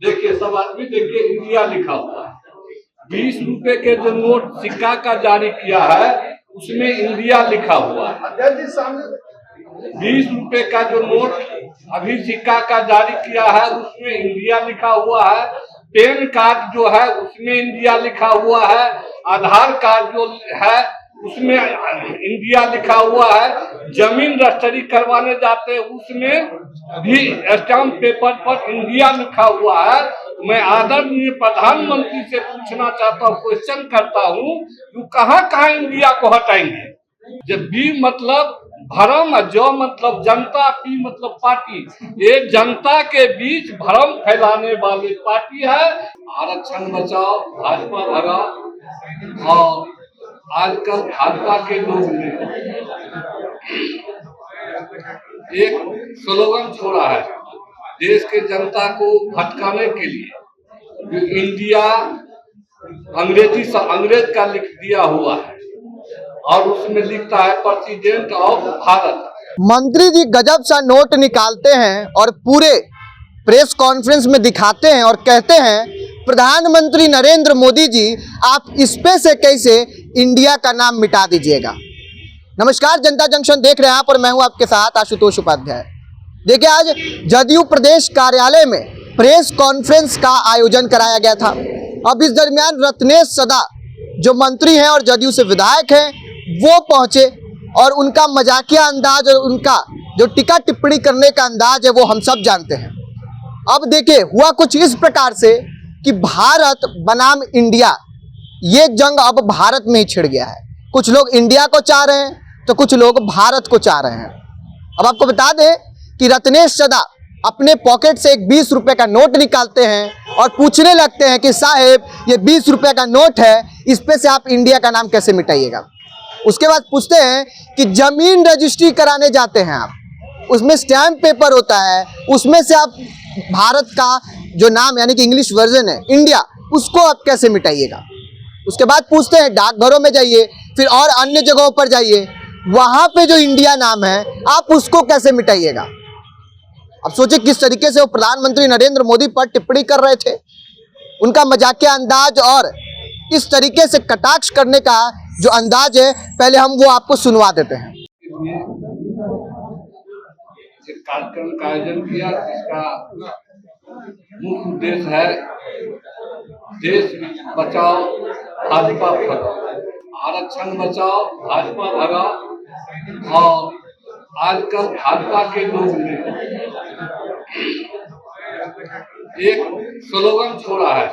देखिए सब आदमी देखिए इंडिया लिखा हुआ है। 20 रुपए के जो नोट सिक्का का जारी किया है उसमें इंडिया लिखा हुआ है। 20 रुपए का जो नोट अभी सिक्का का जारी किया है उसमें इंडिया लिखा हुआ है। पैन कार्ड जो है उसमें इंडिया लिखा हुआ है। आधार कार्ड जो है उसमें इंडिया लिखा हुआ है। जमीन रजिस्ट्री करवाने जाते हैं उसमें भी स्टाम्प पेपर पर इंडिया लिखा हुआ है। मैं आदरणीय प्रधानमंत्री से पूछना चाहता हूँ, क्वेश्चन करता हूँ, तो कहाँ इंडिया को हटाएंगे? जब बी मतलब भ्रम, जो मतलब जनता, पी मतलब पार्टी, ये जनता के बीच भ्रम फैलाने वाली पार्टी है। आरक्षण बचाओ, भाजपा भगाओ। और आजकल भाजपा के लोग ने एक स्लोगन छोड़ा है देश के जनता को भटकाने के लिए, जो इंडिया अंग्रेज का लिख दिया हुआ है और उसमें लिखता है प्रेसिडेंट ऑफ भारत। मंत्री जी गजब सा नोट निकालते हैं और पूरे प्रेस कॉन्फ्रेंस में दिखाते हैं और कहते हैं प्रधानमंत्री नरेंद्र मोदी जी आप इस पे से कैसे इंडिया का नाम मिटा दीजिएगा। नमस्कार, जनता जंक्शन देख रहे हैं आप और मैं हूं आपके साथ आशुतोष उपाध्याय। देखिए, आज जदयू प्रदेश कार्यालय में प्रेस कॉन्फ्रेंस का आयोजन कराया गया था। अब इस दरमियान रत्नेश सदा जो मंत्री हैं और जदयू से विधायक हैं वो पहुंचे और उनका मजाकिया अंदाज और उनका जो टीका टिप्पणी करने का अंदाज है वो हम सब जानते हैं। अब देखिए, हुआ कुछ इस प्रकार से कि भारत बनाम इंडिया, ये जंग अब भारत में ही छिड़ गया है। कुछ लोग इंडिया को चाह रहे हैं तो कुछ लोग भारत को चाह रहे हैं। अब आपको बता दें कि रत्नेश सदा अपने पॉकेट से एक 20 रुपए का नोट निकालते हैं और पूछने लगते हैं कि साहेब ये 20 रुपए का नोट है, इस पे से आप इंडिया का नाम कैसे मिटाइएगा। उसके बाद पूछते हैं कि जमीन रजिस्ट्री कराने जाते हैं आप, उसमें स्टैम्प पेपर होता है, उसमें से आप भारत का जो नाम यानी कि इंग्लिश वर्जन है इंडिया, उसको आप कैसे मिटाइएगा। उसके बाद पूछते हैं डाकघरों में जाइए, फिर और अन्य जगहों पर जाइए, वहां पे जो इंडिया नाम है आप उसको कैसे मिटाइएगा। अब सोचिए किस तरीके से वो प्रधानमंत्री नरेंद्र मोदी पर टिप्पणी कर रहे थे। उनका मजाकिया अंदाज और इस तरीके से कटाक्ष करने का जो अंदाज है, पहले हम वो आपको सुनवा देते हैं। कार्यक्रम का आयोजन किया जिसका मुख्य उद्देश्य है देश बचाओ भाजपा भगाओ, आरक्षण बचाओ भाजपा भगाओ। और आजकल भाजपा के लोग ने एक स्लोगन छोड़ा है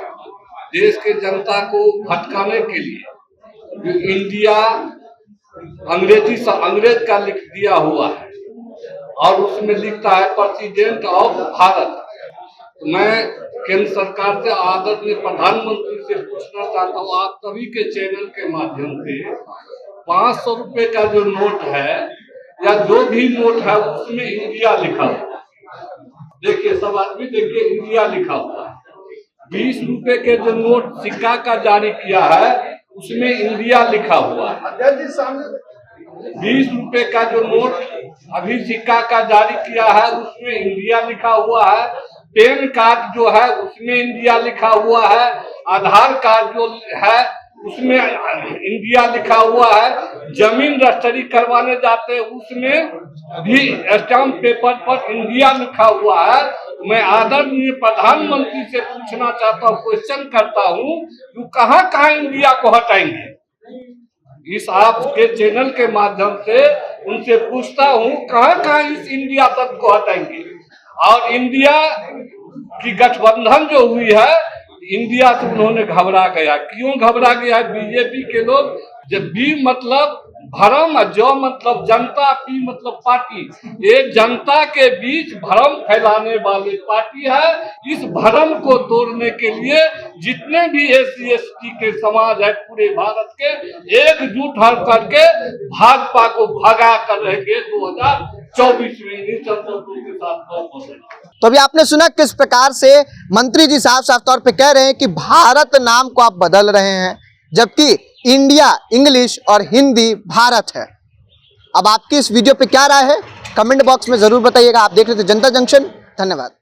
देश के जनता को भटकाने के लिए, जो इंडिया अंग्रेज का लिख दिया हुआ है और उसमें लिखता है प्रेसिडेंट ऑफ भारत। मैं केंद्र सरकार से आदरणीय प्रधानमंत्री से पूछना चाहता हूँ, आप सभी के चैनल के माध्यम से 500 रुपए का जो नोट है या जो भी नोट है उसमें इंडिया लिखा हुआ है। देखिए सब आदमी देखिए इंडिया लिखा हुआ है। 20 रुपए के जो नोट सिक्का का जारी किया है उसमें इंडिया लिखा हुआ है। 20 रुपए का जो नोट अभी सिक्का का जारी किया है उसमें इंडिया लिखा हुआ है। पैन कार्ड जो है उसमें इंडिया लिखा हुआ है। आधार कार्ड जो है उसमें इंडिया लिखा हुआ है। जमीन रजिस्ट्री करवाने जाते हैं उसमें भी स्टाम्प पेपर पर इंडिया लिखा हुआ है। मैं आदरणीय प्रधानमंत्री से पूछना चाहता हूँ, क्वेश्चन करता हूँ, तो कहाँ इंडिया को हटाएंगे। इस आपके चैनल के माध्यम से उनसे पूछता हूँ, कहाँ इस इंडिया तक को हटाएंगे। और इंडिया की गठबंधन जो हुई है, इंडिया से उन्होंने घबरा गया। क्यों घबरा गया? बीजेपी के लोग, जब बी मतलब भ्रम, जो मतलब जनता, पी मतलब पार्टी, ये जनता के बीच भ्रम फैलाने वाली पार्टी है। इस भ्रम को तोड़ने के लिए जितने भी SC/ST के समाज है पूरे भारत के, एकजुट होकर के भाजपा को भगा कर रहेंगे 2024 में के साथ। तो अभी आपने सुना किस प्रकार से मंत्री जी साफ तौर पे कह रहे हैं कि भारत नाम को आप बदल रहे हैं, जबकि इंडिया इंग्लिश और हिंदी भारत है। अब आपकी इस वीडियो पे क्या राय है, कमेंट बॉक्स में जरूर बताइएगा। आप देख रहे थे जनता जंक्शन। धन्यवाद।